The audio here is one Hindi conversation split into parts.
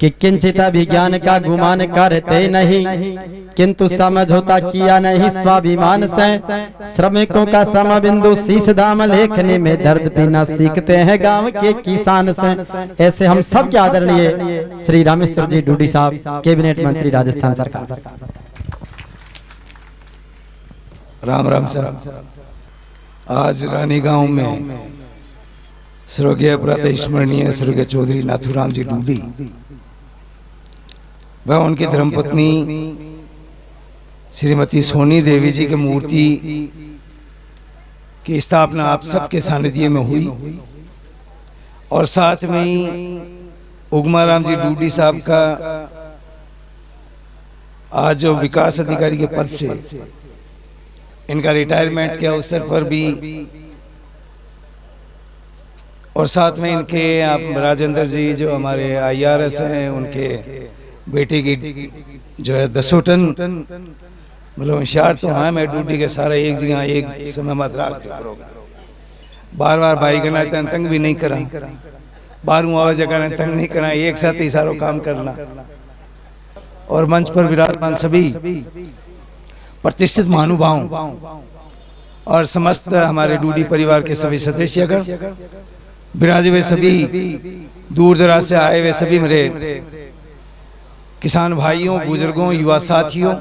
कि किंचिता विज्ञान का गुमान करते नहीं, किंतु समझौता किया नहीं स्वाभिमान से। श्रमिकों का समबिंदु शीश दाम लेखने में दर्द पीना सीखते हैं गांव के किसान से। ऐसे हम सब के आदरणीय श्री रामेश्वर जी डूडी साहब, कैबिनेट मंत्री राजस्थान सरकार। राम राम साहब। आज रानी गांव में स्वर्गीय प्रातः स्मरणीय स्वर्गीय चौधरी नाथूराम जी डूडी वह उनकी धर्मपत्नी श्रीमती सोनी देवी जी की मूर्ति की स्थापना आप सबके सानिध्य में हुई और साथ में ही उगमाराम जी डूडी साहब का आज जो विकास अधिकारी के पद से इनका रिटायरमेंट के अवसर पर भी और साथ में इनके आप राजेंद्र जी जो हमारे IRS हैं उनके बेटे की जो है 10 टन मतलब होशियार तो हाँ मैं ड्यूटी के सारा एक जगह एक समय मत रख बार बार भाई करना तंग भी नहीं करा, बारू आवाज जगह तंग नहीं करा, एक साथ ही सारा काम करना। और मंच पर विराजमान सभी प्रतिष्ठित महानुभावों और समस्त हमारे डूडी परिवार के सभी सदस्यगण, विराजे हुए सभी दूर दराज से आए हुए सभी मेरे किसान भाइयों, बुजुर्गों, युवा साथियों,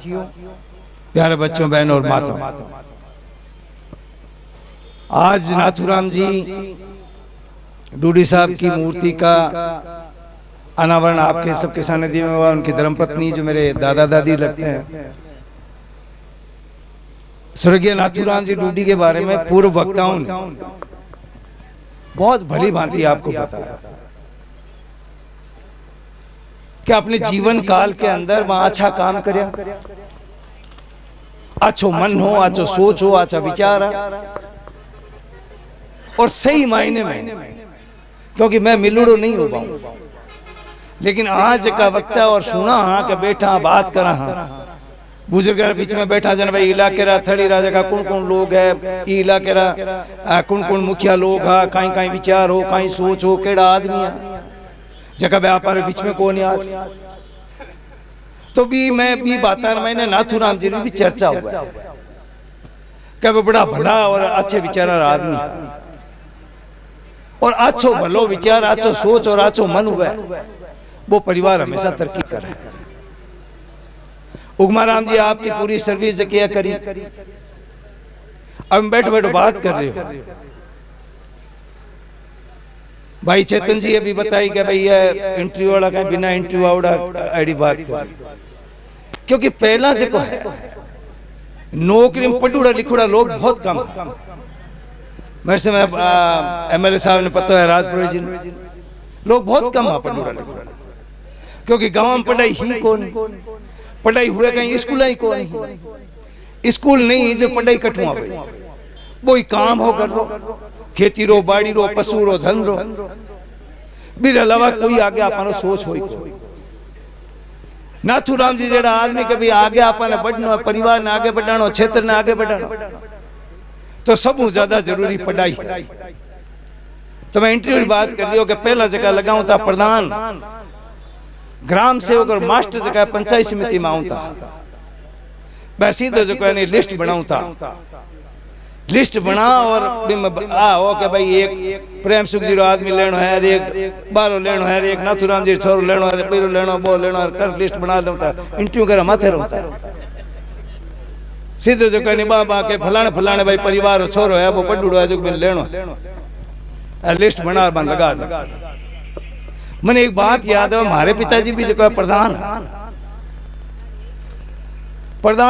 प्यारे बच्चों, बहनों और माताओं, आज नाथूराम जी डूडी साहब की मूर्ति का अनावरण आपके सबके सानिध्य में हुआ। उनकी धर्मपत्नी जो मेरे दादा दादी लगते हैं, स्वर्गीय नाथूराम जी डूडी के बारे में पूर्व वक्ताओं ने बहुत भली भांति आपको बताया कि अपने जीवन काल के अंदर वहां अच्छा काम करे, अच्छो मन हो, अच्छो सोच हो, अच्छा विचार है और सही मायने में, क्योंकि मैं मिलूड़ो नहीं हो पाऊं, लेकिन आज का वक्ता और सुना हाँ कि बैठा बात करा हाँ बुजुर्ग बीच में बैठा जन भाई इलाके रा थड़ी राजा का कौन कौन लोग है, इलाके रा कौन कौन मुखिया लोग है, कहीं कहीं विचार हो, कहीं सोच हो, केड़ा आदमी है जगह व्यापार बीच में कौन आज। तो भी मैं भी बाता मैंने नाथूराम जी भी चर्चा हुआ है कि वो बड़ा भला और अच्छे विचार आदमी और अच्छो भलो विचार, अच्छो सोच और अच्छो मन हुआ है, वो परिवार हमेशा तरक्की कर रहा है। उगमाराम जी आपकी पूरी सर्विस किया करी, अब बैठ बैठ बात कर रहे हो। भाई चेतन जी अभी बताई कि भाई ये इंटरव्यू वाला कहीं बिना इंटरव्यू वाला आईडी बात कर, क्योंकि पहला जो है नौकरी में पढ़ूड़ा लिखूड़ा लोग बहुत कम है। मेरे से MLA साहब ने पता है राजपुरोहित जी लोग बहुत कम है पढ़ूड़ा लिखूड़ा, क्योंकि गांव में पढ़ाई ही कौन, पढ़ाई हुए कहीं स्कूल ही कौन, स्कूल नहीं जो पढ़ाई कठुआ भाई वो ही काम हो कर रो, खेती रो, बाड़ी रो, पशु रो, धन रो, बिर अलावा कोई आगे अपन सोच हो कोई। नाथूराम जी जेड़ा आदमी कभी आगे अपन बढ़ना, परिवार ने आगे बढ़ाना, क्षेत्र ने आगे बढ़ाना, तो सब ज्यादा जरूरी पढ़ाई है। तो मैं इंटरव्यू की बात कर रही हूँ कि पहला जगह लगाऊं था प्रधान ग्राम सेवक और मास्टर जगह पंचायत समिति में आऊं था, मैं सीधे जो कहने लिस्ट बनाऊं था, लिस्ट बना और हो के भाई एक प्रेम सुख जी आदमी लेनो है, एक बारो लेनो है, एक नाथूराम जी छोरो लेनो है, बीरो लेनो, बो लेनो है, कर लिस्ट बना लेता, इंटरव्यू कर माथे रहता सीधे जो कहने बाबा के फलाने फलाने भाई परिवार छोरो है वो पढ़ूड़ो है जो बिन लेनो है, लिस्ट बना बन लगा दे। मैंने एक बात याद है, हमारे पिताजी भी जो प्रधान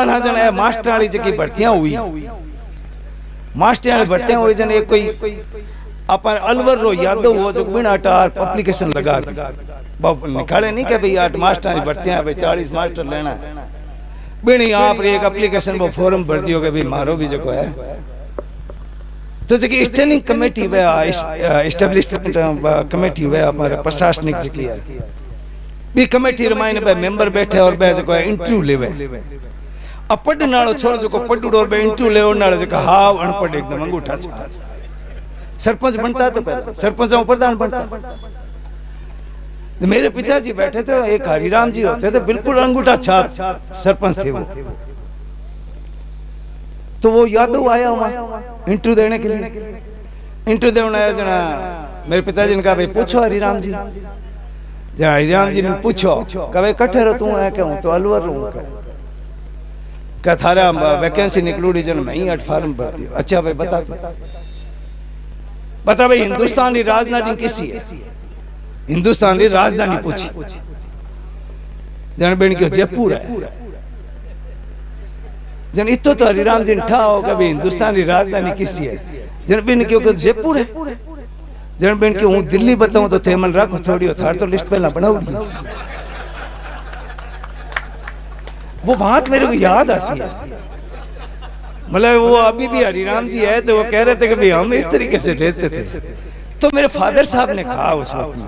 हाँ जन है मास्टर वाली जगह भर्तियां हुई, मास्टर वाली भर्तियां हुई जन एक कोई अपन अलवर रो यादव हो जो बिना टार एप्लीकेशन लगा दी, निकाले नहीं कि भाई 8 मास्टर की भर्तियां भाई 40 मास्टर लेना है, बिनी आप एक एप्लीकेशन वो फॉर्म भर दियो कि भाई मारो भी जो है। तो जगह स्टैंडिंग कमेटी वे एस्टेब्लिशमेंट कमेटी वे हमारे प्रशासनिक जगह है, बी कमेटी रमाइन बे मेंबर बैठे और बे जो इंटरव्यू लेवे, अब पढ़ने नालो छोरो जो पढ़ूड़ो और बे इंटरव्यू ले नालो जो हाव अनपढ़ एकदम अंगूठा छाप, सरपंच बनता है तो पहले सरपंच प्रधान बनता, मेरे पिताजी बैठे थे, एक हरिराम जी होते थे, बिल्कुल अंगूठा छाप सरपंच थे वो। तो वो यादव आया वहां इंटरव्यू देने के लिए। इंटरव्यू देने आया जना, मेरे पिताजी ने कहा भाई पूछो हरिराम जी। जब हरिराम जी ने पूछो कहे कट्ठे रहो तू है क्या? हूँ तो अलवर रहूँ क्या थारा वैकेंसी निकलूड़ी जन मैं ही 8 फार्म भर दियो। अच्छा भाई बता भाई हिंदुस्तान की राजधानी किसी है? हिंदुस्तान की राजधानी पूछी जन बेन क्यों जयपुर है। जन इतो तो हरिराम जी ने ठा होगा भाई हिंदुस्तान की राजधानी किसी है? जन बेन क्यों जयपुर है। जन बेन क्यों हूँ दिल्ली बताऊं तो थे मन रखो थोड़ी हो थार तो लिस्ट पहला बनाऊंगी। वो बात मेरे को याद आती है। मतलब वो अभी भी हरिराम जी है तो वो कह रहे थे कि भाई हम इस तरीके से रहते थे। तो मेरे फादर साहब ने कहा उस वक्त में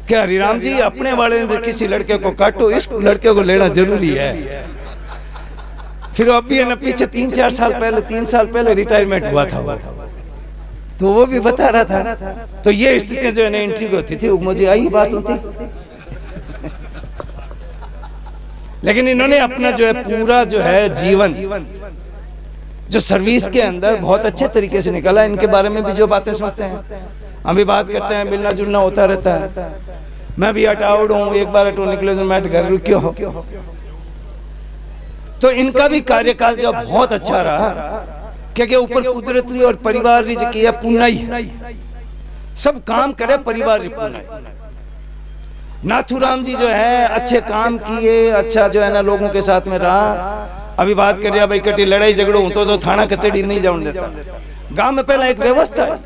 कि हरिराम जी अपने वाले ने किसी लड़के को काटो, इस लड़के को लेना जरूरी है। फिर अभी है ना पीछे 3 साल पहले रिटायरमेंट हुआ था वो, तो वो भी बता रहा था। तो ये स्थितियां जो है ना इंटरव्यू होती थी मुझे आई बात होती। लेकिन इन्होंने अपना जो है पूरा जो है जीवन जो सर्विस के अंदर बहुत अच्छे तरीके से निकाला। इनके बारे में भी जो बातें सुनते हैं हम भी बात करते हैं, मिलना जुलना होता रहता है। मैं भी अटाउड हूँ, एक बार अटो निकले तो मैं घर रुक्यो हो। तो इनका भी कार्यकाल जो बहुत अच्छा रहा, क्योंकि ऊपर कुदरती और परिवार री जो किया पुण्य ही सब काम करे परिवार री पुण्य। नाथूराम जी जो है अच्छे काम किए, अच्छा जो है ना लोगों के साथ में रहा। अभी बात कर रहा भाई कटी लड़ाई झगड़ो हो तो थाना कचहरी नहीं जाने देता। गांव में पहला एक व्यवस्था है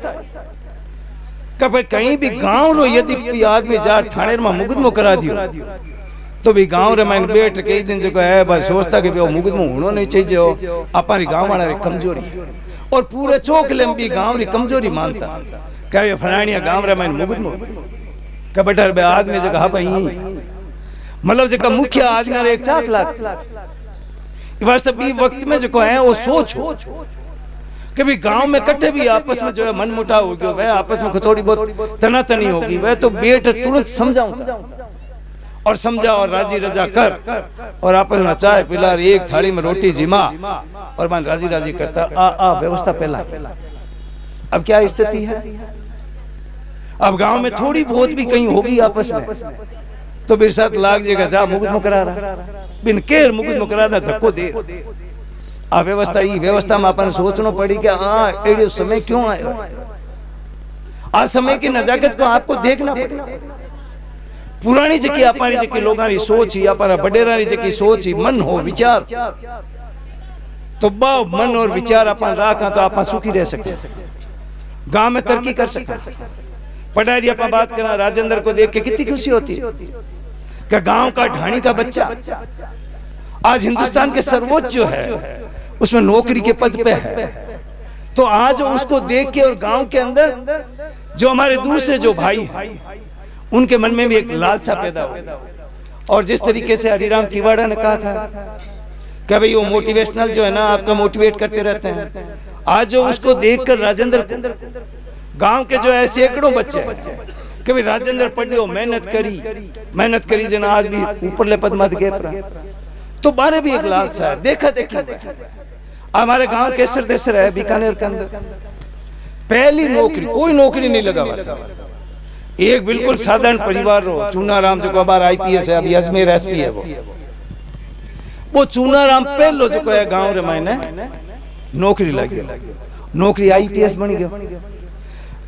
कि भाई कहीं भी गांव रो यदि कोई आदमी जार थाने में मुकदमो करा दियो तो भी गांव रे मैंने बैठ कई दिन जो है बस सोचता कि वो मुकदमो होना नहीं चाहिए। हमारी गांव वाला रे कमजोरी और पूरे चौक लंबी गांव री कमजोरी मानता क्या फलानिया गांव रे मैंने मुकदमो का बटर बे आदमी जगह भाई मतलब जगह मुख्य आदमी रे एक चाक लागता वास्तव भी वक्त में जो है वो सोचो कि भी गांव में कट्ठे भी आपस में जो है मन मुटाव हो गया, वह आपस में थोड़ी बहुत तनातनी होगी, वह तो बेट तुरंत समझाऊं और समझा और राजी रजा कर और आपस में चाय पिला एक थाली में रोटी जिमा और मन राजी राजी करता आ व्यवस्था पहला। अब क्या स्थिति है? अब गांव में थोड़ी बहुत भी कहीं होगी आपस में तो मेरे साथ लाग जाएगा जा मुकदमा करा रहा बिन केर मुकदमा करा रहा धक्को दे। आ व्यवस्था ही व्यवस्था में अपन सोचना पड़ी कि हाँ एड़ो समय क्यों आयो। आज समय की नजाकत को आपको देखना पड़ेगा। पुरानी जकी अपनी जकी लोगों की सोच ही अपना बडेरा की जकी सोच ही मन हो विचार तो बाव मन और विचार अपन रखा तो आप सुखी रह सके, गांव में तरक्की कर सके। पढ़ाई आप बात करना राजेंद्र को देख के कितनी खुशी होती है कि गांव का ढाणी का बच्चा आज हिंदुस्तान के सर्वोच्च जो है उसमें नौकरी के पद पे है। तो आज उसको देख के और गांव के अंदर जो हमारे दूसरे जो भाई हैं उनके मन में भी एक लालसा पैदा हो। और जिस तरीके से हरिराम किवाड़ा ने कहा था कि भाई वो मोटिवेशनल जो है ना आपका मोटिवेट करते रहते हैं, आज जो उसको देखकर राजेंद्र को गांव के जो है सैकड़ों बच्चे हैं कि भाई राजेंद्र पढ़ियो मेहनत करी जना आज भी ऊपर ले पद मत गए तो बारे भी एक लालसा है। देखा देखी हमारे गांव केसर देसर है बीकानेर के अंदर पहली नौकरी कोई नौकरी नहीं लगा हुआ था। एक बिल्कुल साधारण परिवार हो चूनाराम जो अबार आईपीएस है, अभी अजमेर एसपी है वो चूनाराम पहलो जो है गांव रे मैंने नौकरी लगी, नौकरी आईपीएस बन गया।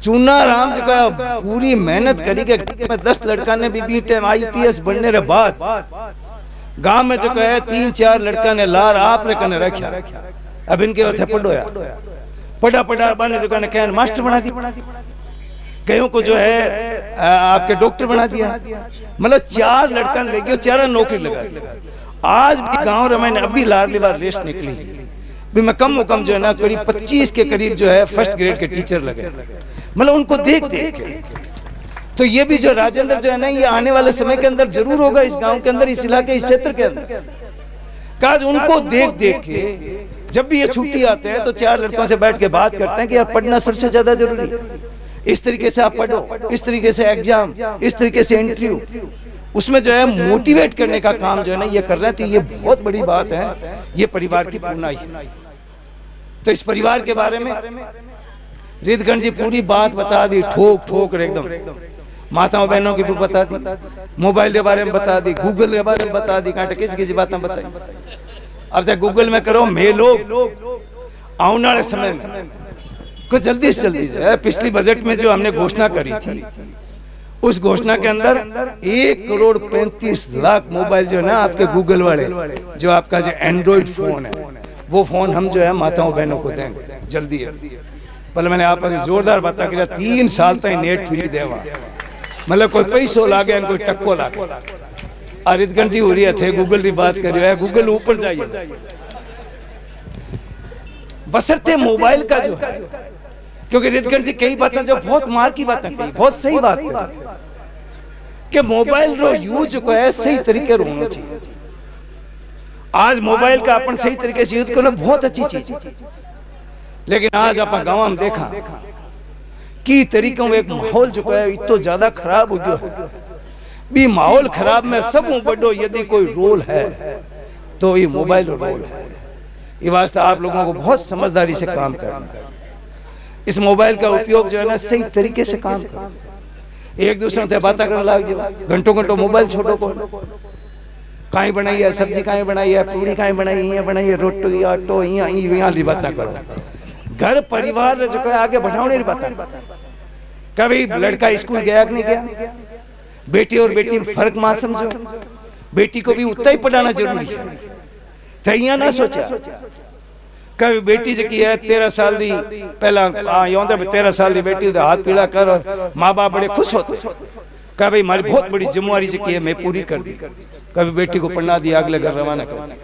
चूनाराम जो है पूरी मेहनत करी के 10 लड़का ने भी टाइम आईपीएस बनने रे बाद गांव में जो है 3-4 लड़का ने लार आप रे कने रखा। अब इनके उथे पढ़ोया पढ़ा बने जो कहने कहन मास्टर बना दिया, कईयों को जो है आपके डॉक्टर बना दिया। मतलब 4 लड़का ने लगे 4 नौकरी लगा दी। आज भी गांव रे मैंने अभी लारली बार लिस्ट निकली भी मैं कम जो है ना करीब 25 के करीब जो है फर्स्ट ग्रेड के टीचर लगे। मतलब उनको देख के तो ये भी जो राजेंद्र जो है ना ये आने वाले समय के अंदर जरूर होगा इस गांव के अंदर, इस इलाके इस क्षेत्र के अंदर। काज उनको देख के जब भी ये छुट्टी आते हैं तो 4 लड़कों से बैठ के बात करते हैं कि यार पढ़ना सबसे ज्यादा जरूरी है। इस तरीके से आप पढ़ो, इस तरीके से एग्जाम, इस तरीके से इंटरव्यू, उसमें जो है मोटिवेट करने का काम जो है ना ये कर रहे हैं। तो ये बहुत बड़ी बात है, ये परिवार की पूर्णाई है। तो इस परिवार के बारे में रिद्धगण जी पूरी बात बता दी, ठोक ठोक एकदम। माताओं बहनों की भी बता दी, मोबाइल के बारे में बता दी, गूगल के बारे में बता दी, कांटे किसी किसी बातें बताई। अब तक गूगल में करो मैं लोग आने वाले समय में कुछ जल्दी से जल्दी है। पिछली बजट में जो हमने घोषणा करी थी, उस घोषणा के अंदर 1,35,00,000 मोबाइल जो है ना आपके गूगल वाले, जो आपका जो एंड्रॉइड फोन है, वो फोन हम जो है माताओं बहनों को देंगे जल्दी है। पहले मैंने आप जोरदार बात किया, 3 साल तक नेट फ्री देवा, मतलब कोई पैसों लागे कोई टक्को लागे। रिद्धगण जी हो रही थे गूगल की बात कर रहे हो, गूगल ऊपर जाइए। बशर्ते मोबाइल का जो है, क्योंकि रिद्धगण जी कई बातें जो बहुत मार की बातें कही, बहुत सही बात कही कि मोबाइल रो यूज को है सही तरीके रो होना चाहिए। आज मोबाइल का अपन सही तरीके से यूज करना बहुत अच्छी चीज है, लेकिन आज अपन गांव में देखा कि तरीकों में एक माहौल जो है इतना ज्यादा खराब हो गया है। भी माहौल खराब में सब बड़ो यदि कोई रोल है तो ये मोबाइल रोल है। ये वास्ते आप लोगों को बहुत समझदारी से काम करना है। इस मोबाइल का उपयोग जो है ना सही तरीके से काम करो। एक दूसरे से बातें करने लग जाओ, घंटों घंटों मोबाइल छोड़ो को कहीं बनाई है सब्जी, कहीं बनाई है पूड़ी, कहीं बनाई है, बनाई है रोटी आटो, यहाँ बातें करो। घर परिवार जो है आगे बढ़ाने की बातें। कभी लड़का स्कूल गया कि नहीं गया, बेटी और बेटी में फर्क मत समझो, बेटी को भी उतना ही पढ़ाना जरूरी है। तो यहाँ ना सोचा कभी बेटी जो की है 13 साल की, पहला 13 साल की बेटी हाथ पीड़ा कर और माँ बाप बड़े खुश होते। कभी हमारी बहुत बड़ी जिम्मेवारी जो की है मैं पूरी कर दी। कभी बेटी को पढ़ा दिया, अगले घर रवाना कर दिया,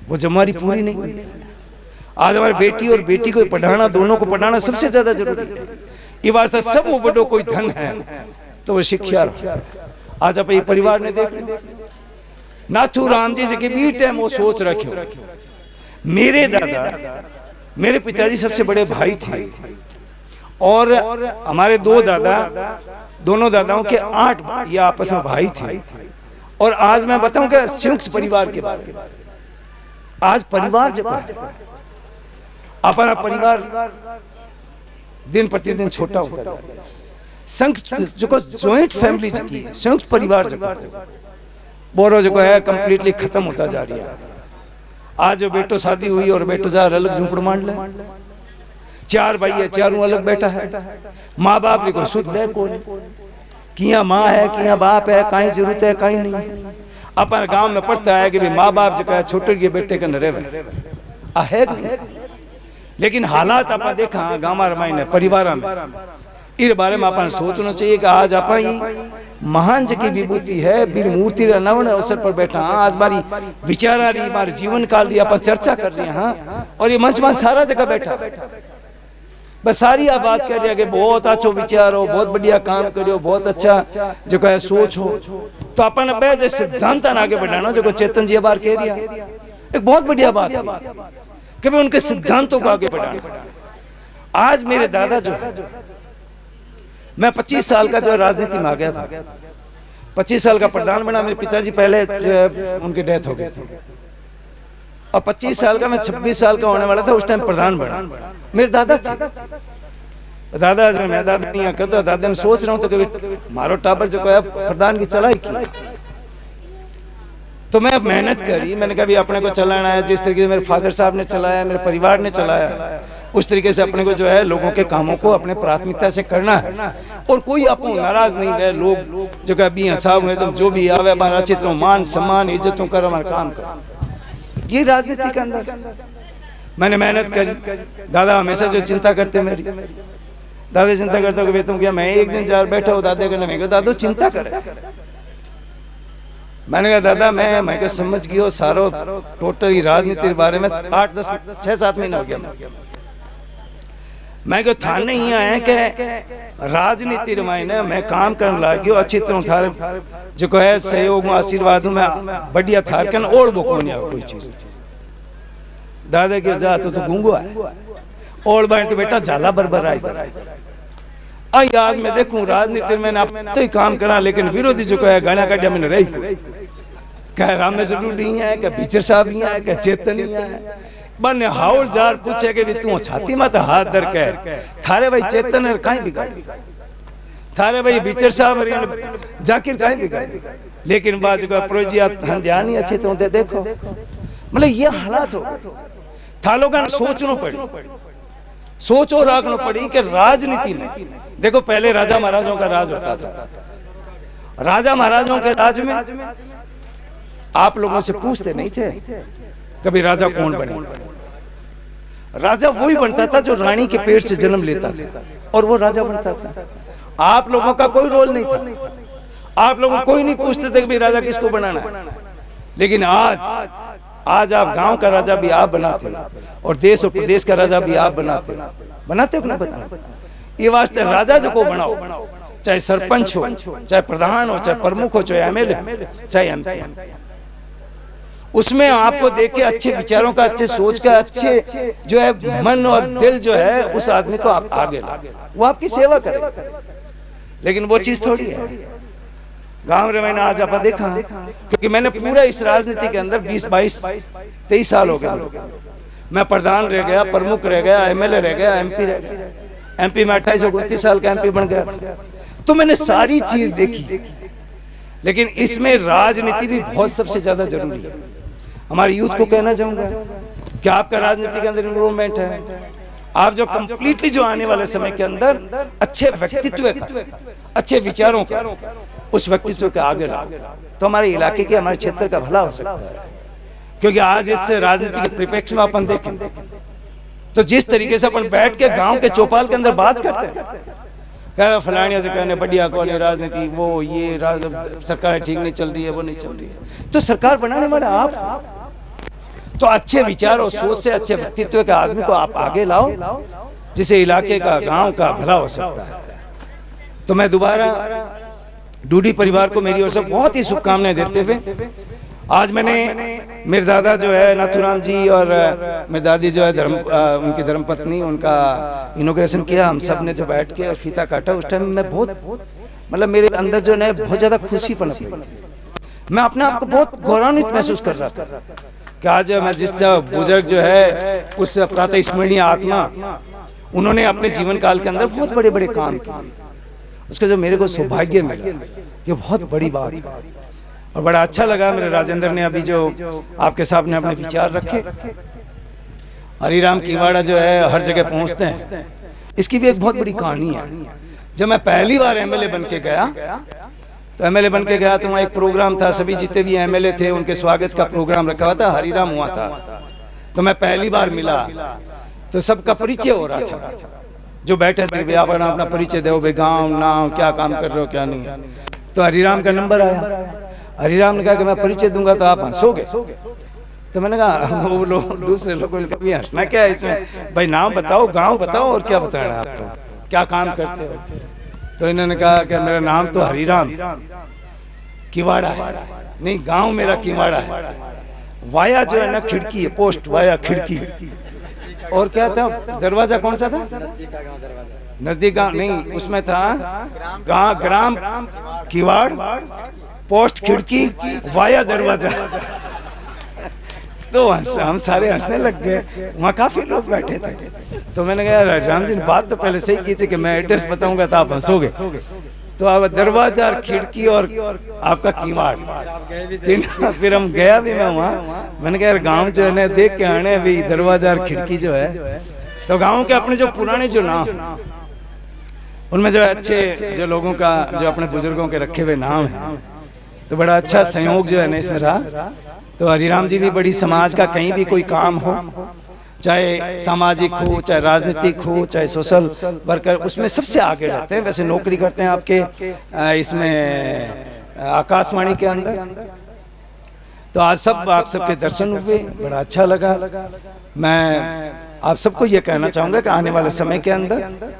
वो जिम्मेवारी पूरी नहीं हुई। आज हमारी बेटी और बेटी को पढ़ाना, दोनों को पढ़ाना सबसे ज्यादा जरूरी है। ये वास्ते सब वो बड़ो कोई धन है तो वो शिक्षा। आज आप ये परिवार ने देख नाथू राम जी के बीच है वो सोच रखे। मेरे दादा, मेरे पिताजी सबसे बड़े भाई थे और हमारे दो दादा, दोनों दादाओं के 8 या आपस में भाई थे। और आज मैं बताऊं कि संयुक्त परिवार के बारे में, आज परिवार जब है अपना परिवार दिन प्रतिदिन छोटा होता जा रहा है। संयुक्त जो जॉइंट फैमिली जो की संयुक्त परिवार जो बोरो जो है कंप्लीटली खत्म होता जा रही है। आज जो बेटो शादी हुई और बेटो जा अलग झूपड़ मान ले, 4 भाई है, चारों अलग बेटा है, माँ बाप ने कोई सुध ले कौन, किया माँ है किया बाप है, कहीं जरूरत है कहीं नहीं। अपन गांव में पढ़ता है कि भाई माँ बाप जो कहे छोटे के बेटे के न रहे है नहीं। लेकिन हालात आप देखा गाँव में परिवार में इस बारे में अपन सोचना चाहिए कि आज आप महान जी की विभूति है वीर मूर्ति नवन अवसर पर बैठा। आज हमारी विचारा रही, हमारे जीवन काल रही, अपन चर्चा कर रहे हैं और ये मंच में सारा जगह बैठा बस सारी आप बात कर रहे हैं कि बहुत अच्छा विचार हो, बहुत बढ़िया काम करो, बहुत अच्छा जो है सोच हो। तो अपन जो सिद्धांत आगे बढ़ाना जो चेतन जी बार कह रही है एक बहुत बढ़िया बात है कि उनके सिद्धांतों को आगे बढ़ाना। आज मेरे दादा जो है, मैं 25 साल का जो राजनीति में आ गया था, 25 साल का प्रधान बना। मेरे पिताजी पहले जो है उनकी डेथ हो गई थी और 25 साल का मैं 26 साल का होने वाला था उस टाइम प्रधान बना। मेरे दादा थे, दादा जो मैं दादा नहीं करता, दादा ने सोच रहा हूँ तो कभी मारो टाबर जो है प्रधान की चलाई की। तो मैं मेहनत करी, मैंने कभी अपने को चलाना है जिस तरीके से मेरे फादर साहब ने चलाया, मेरे परिवार ने चलाया, उस तरीके से अपने को जो है लोगों के कामों को अपने प्राथमिकता से करना है। और कोई आपको नाराज नहीं है, लोग जो कभी हिसाब हुए तो जो भी आवे हमारा अच्छी तरह मान सम्मान इज्जतों कर हमारा काम कर। ये राजनीति के अंदर मैंने मेहनत करी। दादा हमेशा जो चिंता करते मेरी, दादा चिंता करता कि तुम क्या, मैं एक दिन जार बैठा हूँ दादा कहने में दादो चिंता करे। मैंने कहा दादा मैं क्या समझ गया सारो टोटल राजनीति के बारे में 8 10 6 7 महीना हो गया। मैं क्यों थाने ही आया कि राजनीति रमायने मैं काम करने लग गयो अच्छी तरह थार जो है सहयोग में आशीर्वाद में बढ़िया थार कन और वो कौन कोई चीज। दादा के जा तो गूंगो है और बाहर तो बेटा झाला बरबर आई आज मैं देखूं राजनीति में ना तो ही काम करा, लेकिन विरोधी जो कहे गाना काटिया मैंने रही कोई कह रामेश डूडी है, कह भीचर साहब ही है, कह चेतन ही है। बने हाउल जार पूछे कि तू छाती में तो हाथ धर के थारे भाई चेतन है कहीं बिगाड़ी, थारे भाई भीचर साहब जाकिर कहीं बिगाड़ी, लेकिन बाजू का प्रोजिया ध्यान ही अच्छे तो देखो मतलब ये हालात हो गए। थालो का सोचना पड़ी, सोचो रखना पड़ी कि राजनीति में देखो पहले राजा महाराजों का राज होता था। राजा महाराजों के राज में आप लोगों से पूछते नहीं थे कभी राजा कौन बनेगा। राजा वही बनता था जो रानी के पेट से जन्म लेता था और वो राजा बनता था। आप लोगों का कोई रोल नहीं था, आप लोगों कोई नहीं पूछते थे कि राजा किसको बनाना है। लेकिन आज आप गांव का राजा भी आप बनाते हो और देश और प्रदेश का राजा भी आप बनाते हो कि नहीं बनाते। ये वास्ते राजा जो को बनाओ, चाहे सरपंच हो, चाहे प्रधान हो, चाहे प्रमुख हो, चाहे एमएलए, चाहे एमपी, उसमें आपको देख के अच्छे विचारों का, अच्छे सोच का, अच्छे जो है मन और दिल जो है उस आदमी को आप आगे ला, वो आपकी सेवा करे। लेकिन वो चीज थोड़ी है गांव में। मैंने आज आप देखा क्योंकि मैंने पूरा इस राजनीति के अंदर 20, 22, 23 साल हो गए। मैं प्रधान रह गया, प्रमुख रह गया, एमएलए रह गया, एमपी रह गया। एमपी में 28 और 29 साल का एमपी बन गया था। तो मैंने सारी चीज देखी, लेकिन इसमें राजनीति भी बहुत सबसे ज्यादा जरूरी है। हमारे यूथ को कहना चाहूंगा कि आपका राजनीति के अंदर इन्वॉल्वमेंट है। आप जो कंप्लीटली जो आने वाले समय के अंदर अच्छे व्यक्तित्व का, अच्छे विचारों का, उस व्यक्तित्व के आगे लाओ तो हमारे इलाके के, हमारे क्षेत्र का भला हो सकता है। क्योंकि आज इस राजनीति के परिप्रेक्ष्य में अपन देखें तो जिस तरीके से अपन बैठ के गांव के चौपाल के अंदर बात करते हैं, फलानिया से कहने बढ़िया कौन है राजनीति, वो ये सरकार ठीक नहीं चल रही है, वो नहीं चल रही है। तो सरकार बनाने वाले आप, तो अच्छे विचार और सोच से अच्छे व्यक्तित्व के आदमी को आप आगे लाओ जिसे इलाके का, गांव का भला हो सकता है। तो मैं दोबारा डूडी परिवार को मेरी ओर से बहुत ही शुभकामनाएं देते हुए, आज मैंने मेरे दादा जो है नाथुराम जी और मेरी दादी जो है उनकी धर्मपत्नी, उनका इनॉग्रेशन किया। हम सब ने जो बैठ के और फीता काटा, उस टाइम मैं बहुत मतलब मेरे अंदर जो है बहुत ज्यादा खुशी पनप रही थी। मैं अपने आप को बहुत गौरवान्वित महसूस कर रहा था कि आज मैं जिस बुजुर्ग जो है उस प्रातः स्मरणीय आत्मा, उन्होंने अपने जीवन काल के अंदर बहुत बड़े बड़े काम किए, उसका जो मेरे को सौभाग्य मिला, ये बहुत बड़ी बात है। और बड़ा अच्छा लगा मेरे राजेंद्र ने अभी जो आपके सामने अपने विचार रखे। हरिराम किवाड़ा जो है हर जगह पहुंचते हैं, इसकी भी एक बहुत बड़ी कहानी है। जब मैं पहली बार एमएलए बन के गया तो वहाँ एक प्रोग्राम था, सभी जितने भी एमएलए थे उनके स्वागत का प्रोग्राम रखा हुआ था, हरिराम हुआ था। तो मैं पहली बार मिला तो सबका परिचय हो रहा था, जो बैठे थे भाई आप अपना परिचय दो, भाई गाँव नाम क्या काम कर रहे हो क्या नहीं है। तो हरिराम का नंबर आया, हरिराम ने कहा कि मैं परिचय दूंगा तो आप हंसोगे। तो मैंने कहा वो लोग दूसरे लोगों ने कभी हंसना क्या है इसमें, भाई नाम बताओ, गांव बताओ और क्या बताना है आपको, क्या काम करते हो। तो इन्होंने कहा कि मेरा नाम तो हरिराम किवाड़ा है, नहीं गांव मेरा किवाड़ा है, वाया जो है ना खिड़की है, पोस्ट वाया खिड़की, और क्या था दरवाजा कौन सा था, नजदीक गांव नहीं, उसमें था ग्राम किवाड़, पोस्ट खिड़की, वाया दरवाजा। तो हम सारे हंसने लग गए, वहाँ काफी लोग बैठे थे। तो मैंने कहा राम जी ने बात तो पहले सही की थी कि मैं एड्रेस बताऊंगा तो आप हंसोगे। तो अब दरवाजा, खिड़की और आपका कीवाड़, फिर हम गया भी मैं वहाँ। मैंने कहा गांव जो है ना देख के आने भी दरवाजा और खिड़की जो है। तो गाँव के अपने जो पुराने जो नाम, उनमें जो अच्छे जो लोगों का जो अपने बुजुर्गों के रखे हुए नाम है, तो बड़ा अच्छा संयोग जो है ना इसमें रहा। तो हरिराम जी भी बड़ी समाज का कहीं भी कोई काम हो, चाहे सामाजिक हो, चाहे राजनीतिक हो, चाहे सोशल वर्कर, उसमें सबसे आगे रहते हैं। वैसे नौकरी करते हैं आपके इसमें आकाशवाणी के अंदर। तो आज आप सबके दर्शन हुए, बड़ा अच्छा लगा। मैं आप सबको ये कहना चाहूँगा कि आने वाले समय के अंदर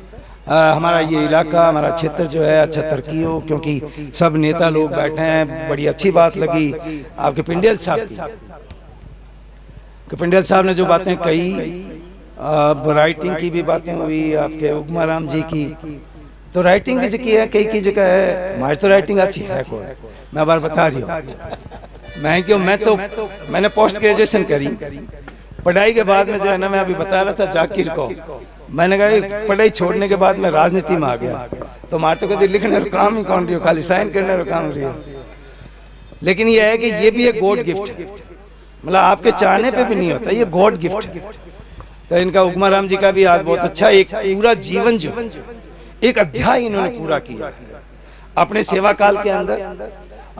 हमारा ये इलाका, हमारा क्षेत्र जो है अच्छा तरक्की हो, क्योंकि सब नेता लोग बैठे हैं। बड़ी अच्छी बात लगी आपके पिंडियल साहब की, कि पिंडियल साहब ने जो बातें कही, राइटिंग की भी बातें हुई, आपके उगमाराम जी की, तो राइटिंग भी जकी है कई की जगह है, हमारी तो राइटिंग अच्छी है कौन, मैं बार बता रही हूँ। मैंने पोस्ट ग्रेजुएशन करी, पढ़ाई के बाद में जो है ना, मैं अभी बता रहा था जाकिर को, मैंने कहा पढ़ाई छोड़ने के बाद मैं राजनीति में आ गया, तो हमारे तो कभी लिखने का काम ही कौन रही हो, खाली साइन करने का काम रही हो। लेकिन ये है कि ये भी एक गॉड गिफ्ट है, मतलब आपके चाहने पे भी नहीं होता, ये गॉड गिफ्ट है। तो इनका उगमाराम जी का भी आज बहुत अच्छा एक पूरा जीवन जो एक अध्याय इन्होंने पूरा किया अपने सेवा काल के अंदर।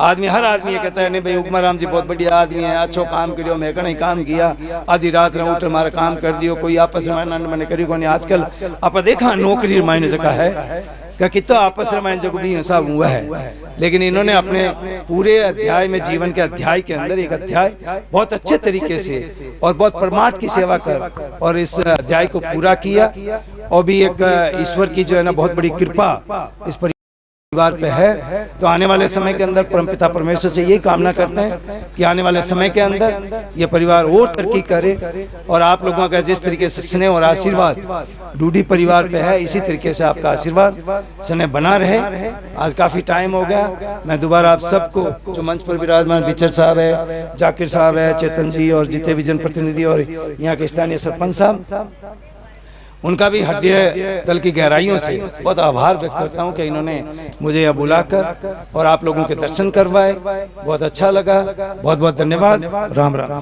आदमी हर आदमी ये कहता है नहीं भाई उगमाराम जी बहुत बढ़िया आदमी है, अच्छो काम करियो, मैं कहीं काम किया, आधी रात में उठ हमारा काम कर दियो, कोई आपस में मैंने करी को नहीं। आजकल आप देखा नौकरी मायने जगह है क्या कितना आपस में जो भी हिसाब हुआ है, लेकिन इन्होंने अपने पूरे अध्याय में जीवन के अध्याय के अंदर एक अध्याय बहुत अच्छे तरीके से और बहुत परमार्थ की सेवा कर और इस अध्याय को पूरा किया। और भी एक ईश्वर की जो है ना बहुत बड़ी कृपा इस परिवार पे है। तो आने वाले समय के अंदर परमपिता परमेश्वर से यही कामना करते हैं कि आने वाले समय के अंदर ये परिवार और तरक्की करे और आप लोगों का जिस तरीके से स्नेह और आशीर्वाद डूडी परिवार पे है, इसी तरीके से आपका आशीर्वाद स्नेह बना रहे। आज काफ़ी टाइम हो गया, मैं दोबारा आप सबको जो मंच पर विराजमान बिचर साहब है, जाकिर साहब है, चेतन जी और जितने भी जनप्रतिनिधि और यहाँ के स्थानीय सरपंच साहब, उनका भी हृदय तल की गहराइयों से बहुत आभार व्यक्त करता हूं कि इन्होंने मुझे यहाँ बुलाकर और आप लोगों के दर्शन करवाए, बहुत अच्छा लगा। बहुत बहुत धन्यवाद। राम राम।